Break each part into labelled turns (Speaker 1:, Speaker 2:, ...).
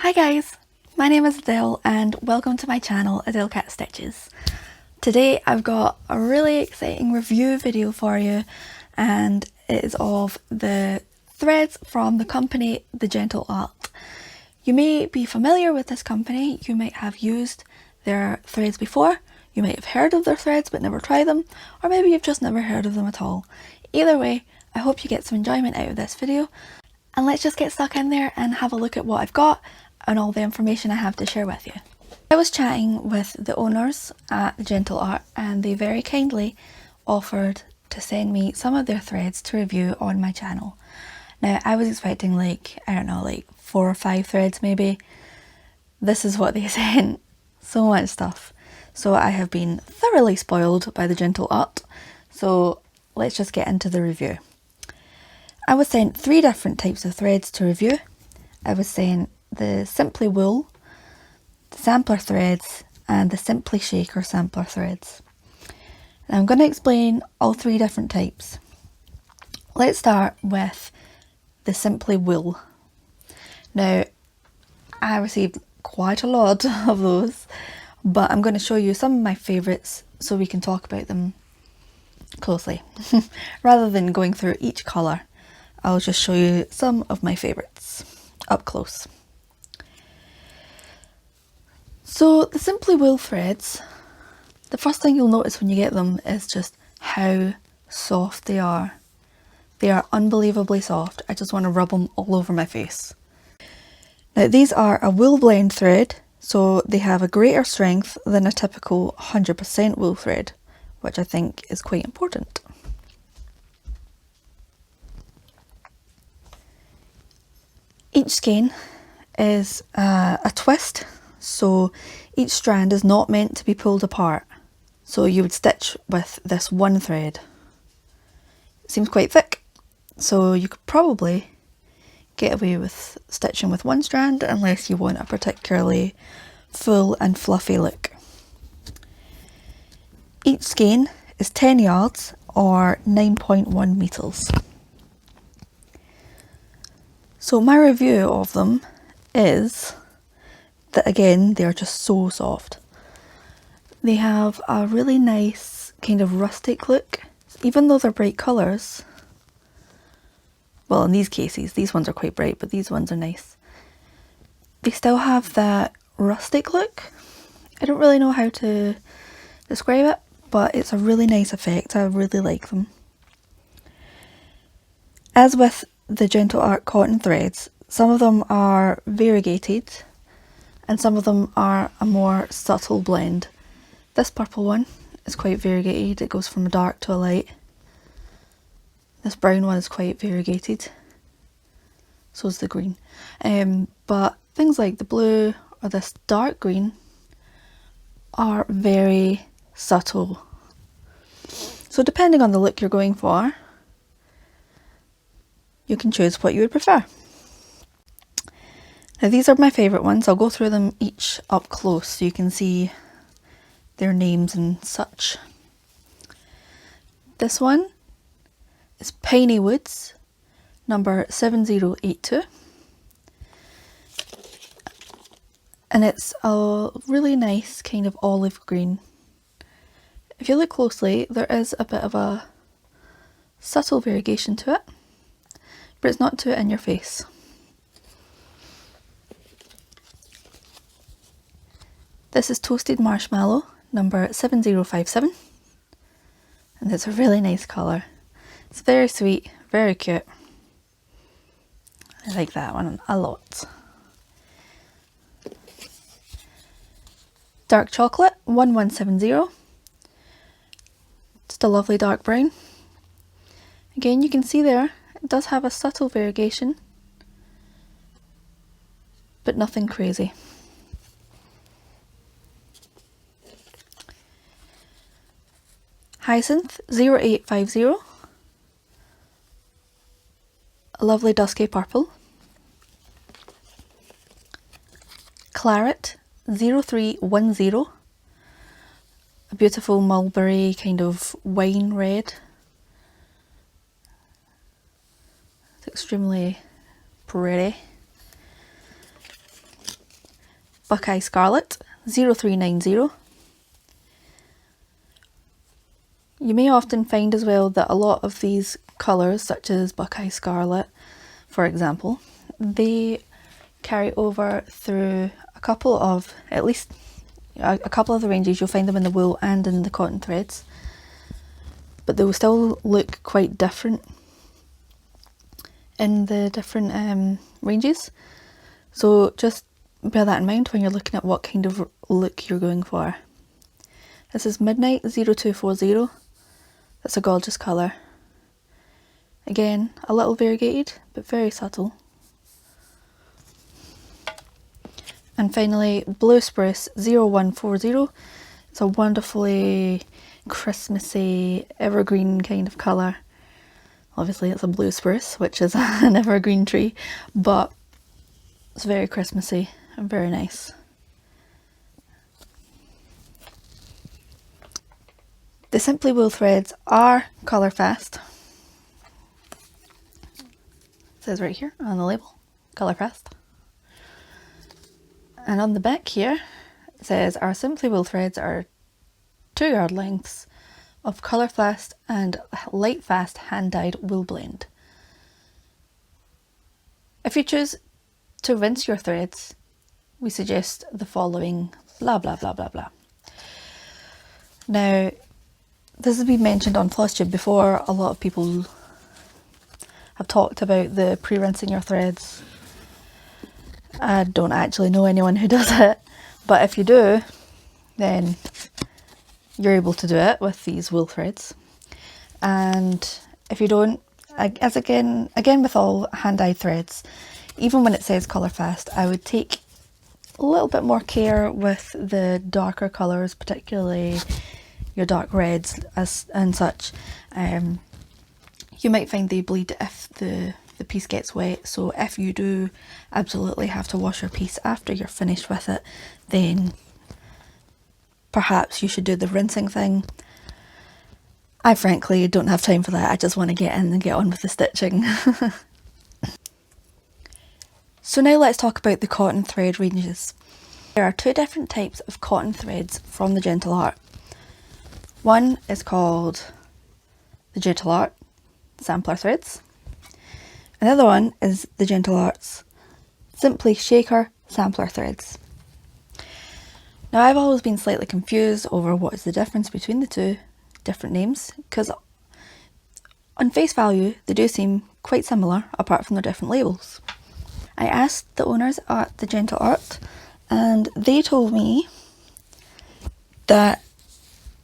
Speaker 1: Hi guys, my name is Adele and welcome to my channel Delcat Stitches. Today I've got a really exciting review video for you, and it is of the threads from the company The Gentle Art. You may be familiar with this company, you might have used their threads before, you might have heard of their threads but never tried them, or maybe you've just never heard of them at all. Either way, I hope you get some enjoyment out of this video, and let's just get stuck in there and have a look at what I've got and all the information I have to share with you. I was chatting with the owners at The Gentle Art and they very kindly offered to send me some of their threads to review on my channel. Now I was expecting like 4 or 5 threads maybe. This is what they sent. So much stuff. So I have been thoroughly spoiled by The Gentle Art. So let's just get into the review. I was sent 3 different types of threads to review. I was sent the Simply Wool, the sampler threads and the Simply Shaker sampler threads. Now I'm going to explain all 3 different types. Let's start with the Simply Wool. Now I received quite a lot of those, but I'm going to show you some of my favourites so we can talk about them closely. Rather than going through each colour, I'll just show you some of my favourites up close. So the Simply Wool threads, the first thing you'll notice when you get them is just how soft they are. They are unbelievably soft. I just want to rub them all over my face. Now these are a wool blend thread, so they have a greater strength than a typical 100% wool thread, which I think is quite important. Each skein is a twist, so each strand is not meant to be pulled apart. So you would stitch with this one thread. It seems quite thick, so you could probably get away with stitching with one strand unless you want a particularly full and fluffy look. Each skein is 10 yards or 9.1 meters. So my review of them is that again they are just so soft. They have a really nice kind of rustic look, even though they're bright colours. Well, in these cases, these ones are quite bright, but these ones are nice. They still have that rustic look. I don't really know how to describe it, but it's a really nice effect. I really like them. As with the Gentle Art cotton threads, some of them are variegated and some of them are a more subtle blend. This purple one is quite variegated, it goes from a dark to a light. This brown one is quite variegated, so is the green. But things like the blue or this dark green are very subtle. So depending on the look you're going for, you can choose what you would prefer. Now these are my favourite ones. I'll go through them each up close so you can see their names and such. This one is Piney Woods, number 7082. And it's a really nice kind of olive green. If you look closely, there is a bit of a subtle variegation to it, but it's not too in your face. This is Toasted Marshmallow, number 7057, and it's a really nice colour. It's very sweet, very cute. I like that one a lot. Dark Chocolate, 1170. Just a lovely dark brown. Again, you can see there, it does have a subtle variegation, but nothing crazy. Hyacinth 0850, a lovely dusky purple. Claret 0310, a beautiful mulberry kind of wine red. It's extremely pretty. Buckeye Scarlet 0390. You may often find as well that a lot of these colours, such as Buckeye Scarlet for example, they carry over through a couple of, at least a couple of the ranges. You'll find them in the wool and in the cotton threads, but they will still look quite different in the different ranges. So just bear that in mind when you're looking at what kind of look you're going for. This is Midnight 0240. That's a gorgeous colour. Again, a little variegated, but very subtle. And finally, Blue Spruce 0140. It's a wonderfully Christmassy, evergreen kind of colour. Obviously it's a blue spruce, which is an evergreen tree, but it's very Christmassy and very nice. The Simply Wool threads are colour fast. It says right here on the label, colour fast. And on the back here, it says our Simply Wool threads are 2 yard lengths of colour fast and light fast hand dyed wool blend. If you choose to rinse your threads, we suggest the following blah blah blah blah blah. Now, this has been mentioned on FlossTube before. A lot of people have talked about the pre-rinsing your threads. I don't actually know anyone who does it, but if you do, then you're able to do it with these wool threads. And if you don't, as again with all hand-dyed threads, even when it says colour fast, I would take a little bit more care with the darker colours, particularly your dark reds and such. You might find they bleed if the piece gets wet, so if you do absolutely have to wash your piece after you're finished with it, then perhaps you should do the rinsing thing. I frankly don't have time for that. I just want to get in and get on with the stitching. So now let's talk about the cotton thread ranges. There are 2 different types of cotton threads from the Gentle Art. One is called the Gentle Art Sampler Threads. Another one is the Gentle Art's Simply Shaker Sampler Threads. Now, I've always been slightly confused over what is the difference between the 2 different names, because on face value they do seem quite similar apart from their different labels. I asked the owners at the Gentle Art and they told me that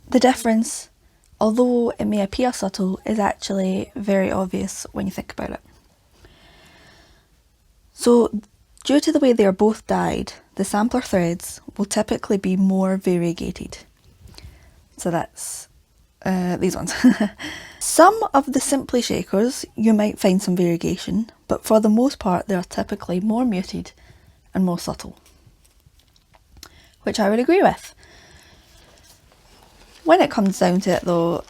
Speaker 1: the difference, although it may appear subtle, is actually very obvious when you think about it. So, due to the way they are both dyed, the sampler threads will typically be more variegated. So that's these ones. Some of the Simply Shakers you might find some variegation, but for the most part they are typically more muted and more subtle, which I would agree with. When it comes down to it though,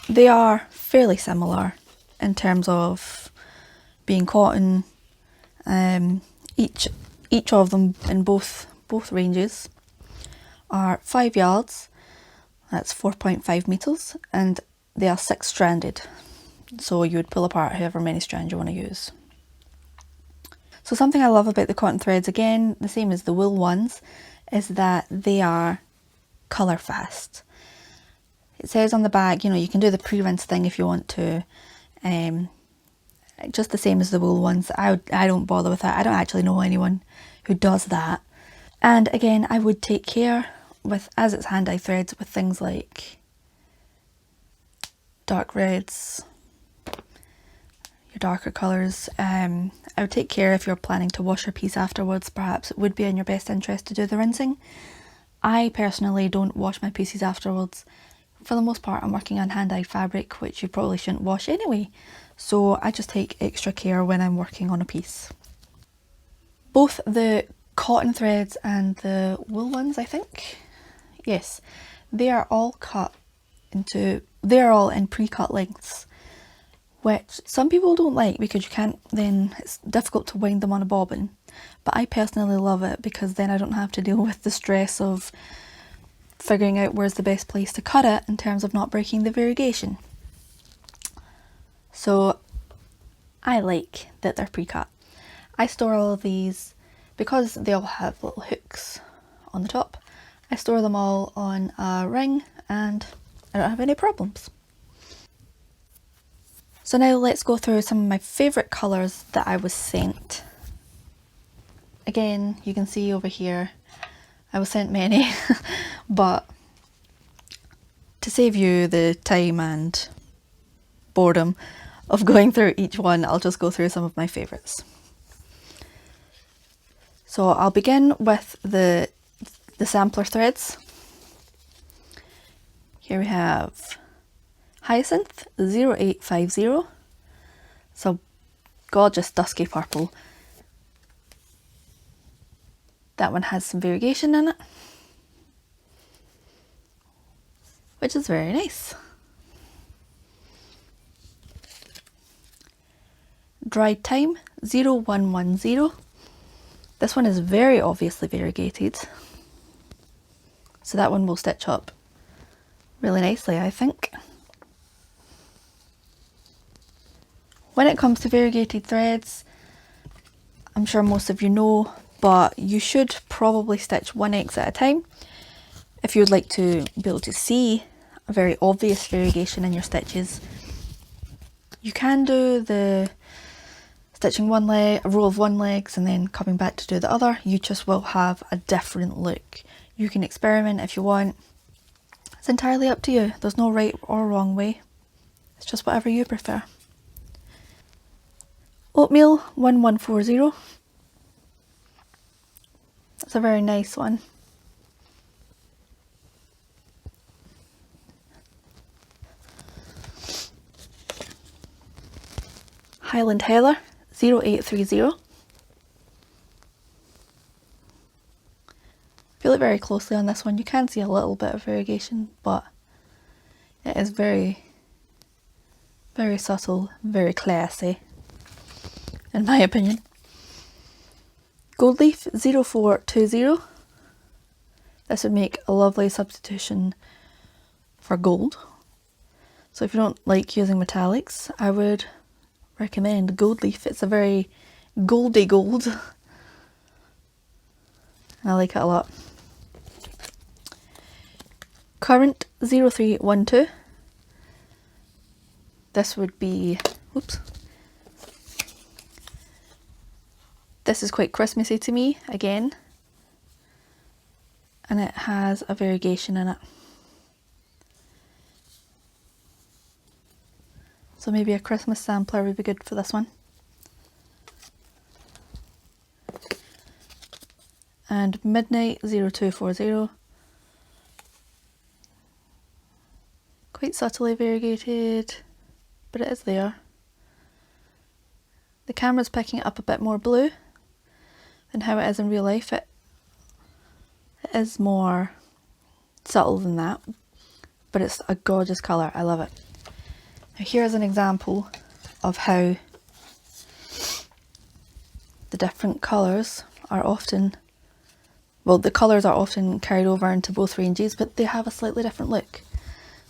Speaker 1: they are fairly similar in terms of being cotton. Each of them in both ranges are 5 yards, that's 4.5 metres, and they are 6 stranded, so you would pull apart however many strands you want to use. So something I love about the cotton threads, again the same as the wool ones, is that they are colour fast. It says on the back, you know, you can do the pre-rinse thing if you want to, just the same as the wool ones. I don't bother with that. I don't actually know anyone who does that. And again, I would take care with, as it's hand-dyed threads, with things like dark reds, your darker colours. I would take care if you're planning to wash your piece afterwards. Perhaps it would be in your best interest to do the rinsing. I personally don't wash my pieces afterwards. For the most part, I'm working on hand-dyed fabric, which you probably shouldn't wash anyway. So I just take extra care when I'm working on a piece. Both the cotton threads and the wool ones, I think, yes, they are all in pre-cut lengths, which some people don't like because you can't, then it's difficult to wind them on a bobbin. But I personally love it because then I don't have to deal with the stress of figuring out where's the best place to cut it in terms of not breaking the variegation. So I like that they're pre-cut. I store all of these because they all have little hooks on the top. I store them all on a ring and I don't have any problems. So now let's go through some of my favourite colours that I was sent. Again, you can see over here, I was sent many, but to save you the time and boredom of going through each one, I'll just go through some of my favourites. So I'll begin with the sampler threads. Here we have Hyacinth 0850. So gorgeous dusky purple. That one has some variegation in it, which is very nice. Dried Thyme 0110. This one is very obviously variegated, so that one will stitch up really nicely, I think. When it comes to variegated threads, I'm sure most of you know, but you should probably stitch 1 X at a time. If you would like to be able to see a very obvious variegation in your stitches, you can do the stitching one leg, a row of one legs and then coming back to do the other. You just will have a different look. You can experiment if you want. It's entirely up to you. There's no right or wrong way. It's just whatever you prefer. Oatmeal 1140. That's a very nice one. Highland Heather 0830. If you look very closely on this one, you can see a little bit of variegation, but it is very, very subtle, very classy, in my opinion. Gold Leaf 0420. This would make a lovely substitution for gold. So if you don't like using metallics, I would recommend Gold Leaf. It's a very goldy gold. And I like it a lot. Current 0312. This would be, whoops. This is quite Christmassy to me, again. And it has a variegation in it. So maybe a Christmas sampler would be good for this one. And Midnight 0240. Quite subtly variegated, but it is there. The camera's picking it up a bit more blue than how it is in real life. It is more subtle than that, but it's a gorgeous colour. I love it. Now here's an example of how the different colours are often, well, the colours are often carried over into both ranges, but they have a slightly different look.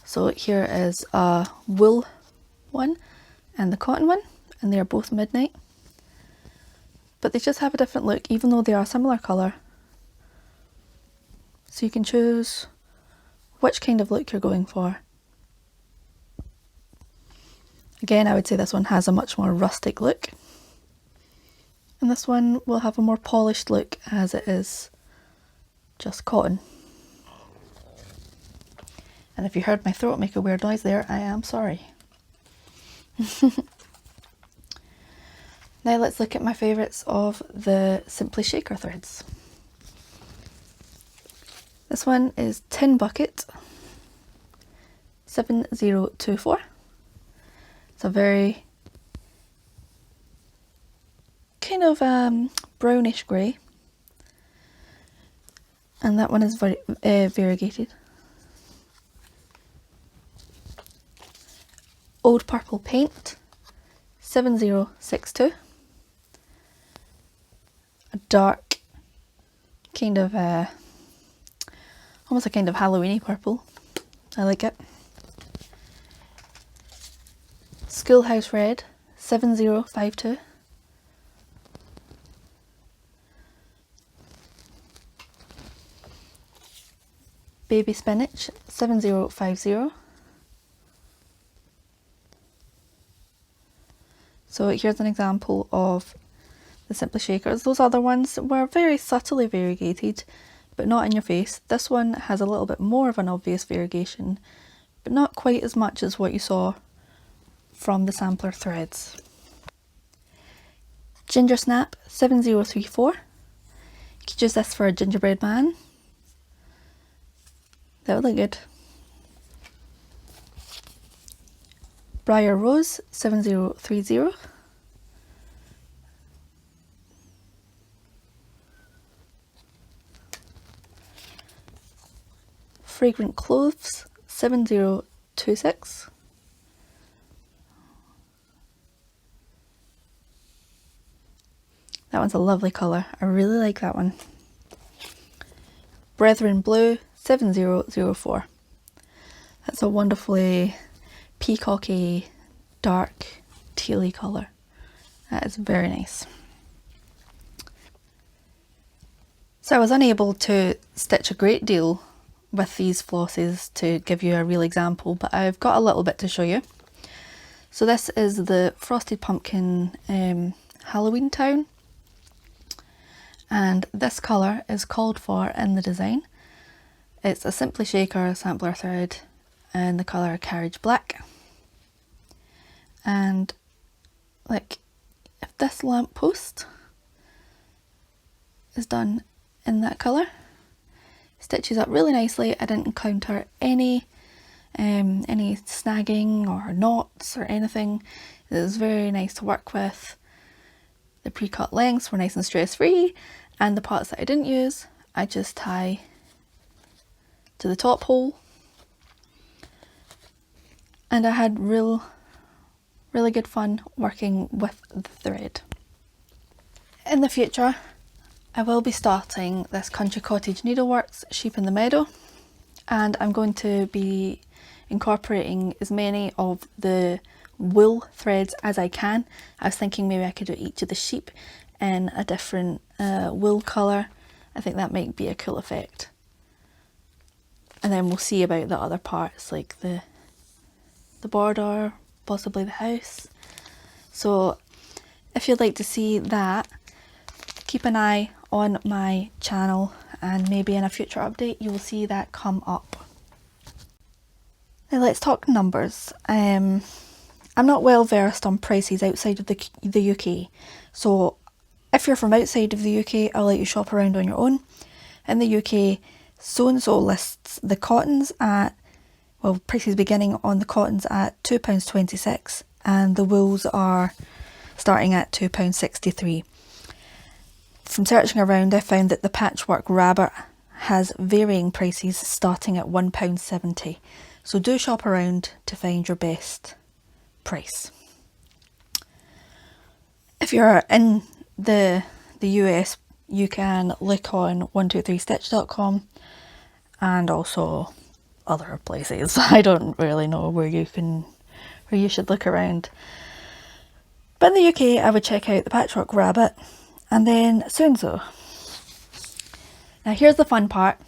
Speaker 1: So here is a wool one and the cotton one, and they are both Midnight. But they just have a different look, even though they are a similar colour. So you can choose which kind of look you're going for. Again, I would say this one has a much more rustic look. And this one will have a more polished look as it is just cotton. And if you heard my throat make a weird noise there, I am sorry. Now let's look at my favourites of the Simply Shaker threads. This one is Tin Bucket 7024. It's a very kind of brownish grey, and that one is very variegated. Old Purple Paint 7062. A dark kind of almost a kind of Halloweeny purple. I like it. Schoolhouse Red 7052. Baby Spinach 7050. So here's an example of the Simply Shakers. Those other ones were very subtly variegated, but not in your face. This one has a little bit more of an obvious variegation, but not quite as much as what you saw from the sampler threads. Ginger Snap 7034. You could use this for a gingerbread man. That would look good. Briar Rose 7030. Fragrant Cloves 7026. That one's a lovely colour. I really like that one. Brethren Blue 7004. That's a wonderfully peacocky, dark, tealy colour. That is very nice. So I was unable to stitch a great deal with these flosses to give you a real example, but I've got a little bit to show you. So this is the Frosted Pumpkin Halloween Town, and this colour is called for in the design. It's a Simply Shaker sampler thread in the colour Carriage Black. And like, if this lamppost is done in that colour, stitches up really nicely. I didn't encounter any snagging or knots or anything. It was very nice to work with. The pre-cut lengths were nice and stress free, and the parts that I didn't use I just tie to the top hole, and I had really good fun working with the thread. In the future I will be starting this Country Cottage Needleworks Sheep in the Meadow, and I'm going to be incorporating as many of the wool threads as I can. I was thinking maybe I could do each of the sheep in a different wool colour. I think that might be a cool effect. And then we'll see about the other parts, like the border, possibly the house. So if you'd like to see that, keep an eye on my channel, and maybe in a future update you will see that come up. Now let's talk numbers. I'm not well versed on prices outside of the UK, so if you're from outside of the UK, I'll let you shop around on your own. In the UK, SewandSo lists the cottons at, well, prices beginning on the cottons at £2.26, and the wools are starting at £2.63. From searching around, I found that the Patchwork Rabbit has varying prices starting at £1.70. So do shop around to find your best price. If you're in the US, you can look on 123stitch.com and also other places. I don't really know where you should look around. But in the UK, I would check out the Patchwork Rabbit and then SewandSo. Now here's the fun part.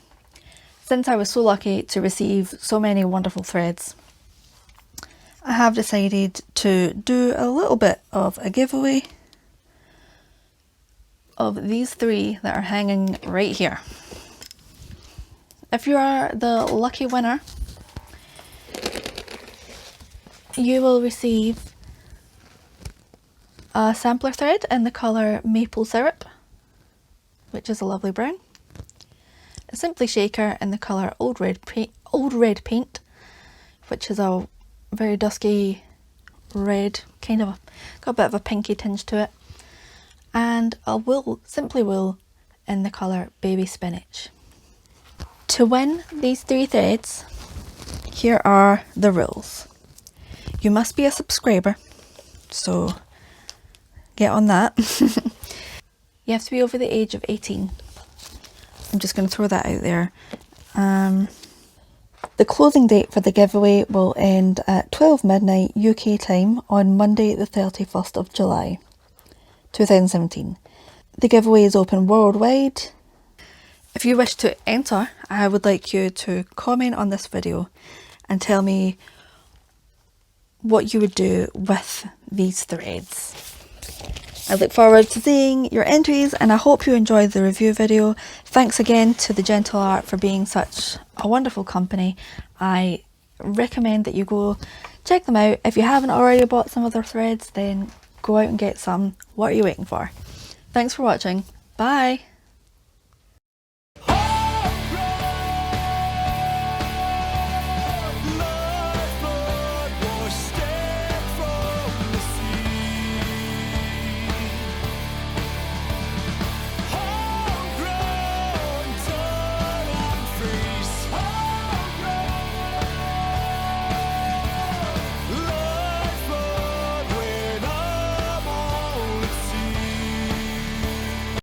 Speaker 1: Since I was so lucky to receive so many wonderful threads, I have decided to do a little bit of a giveaway of these three that are hanging right here. If you are the lucky winner, you will receive a sampler thread in the colour Maple Syrup, which is a lovely brown, a Simply Shaker in the colour Old Red Paint, which is a very dusky red, kind of got a bit of a pinky tinge to it, and a wool, Simply Wool in the colour Baby Spinach. To win these three threads, here are the rules. You must be a subscriber, so get on that. You have to be over the age of 18. I'm just going to throw that out there. The closing date for the giveaway will end at 12 midnight UK time on Monday the 31st of July 2017. The giveaway is open worldwide. If you wish to enter, I would like you to comment on this video and tell me what you would do with these threads. I look forward to seeing your entries and I hope you enjoyed the review video. Thanks again to the Gentle Art for being such a wonderful company. I recommend that you go check them out. If you haven't already bought some of their threads, then go out and get some. What are you waiting for? Thanks for watching. Bye!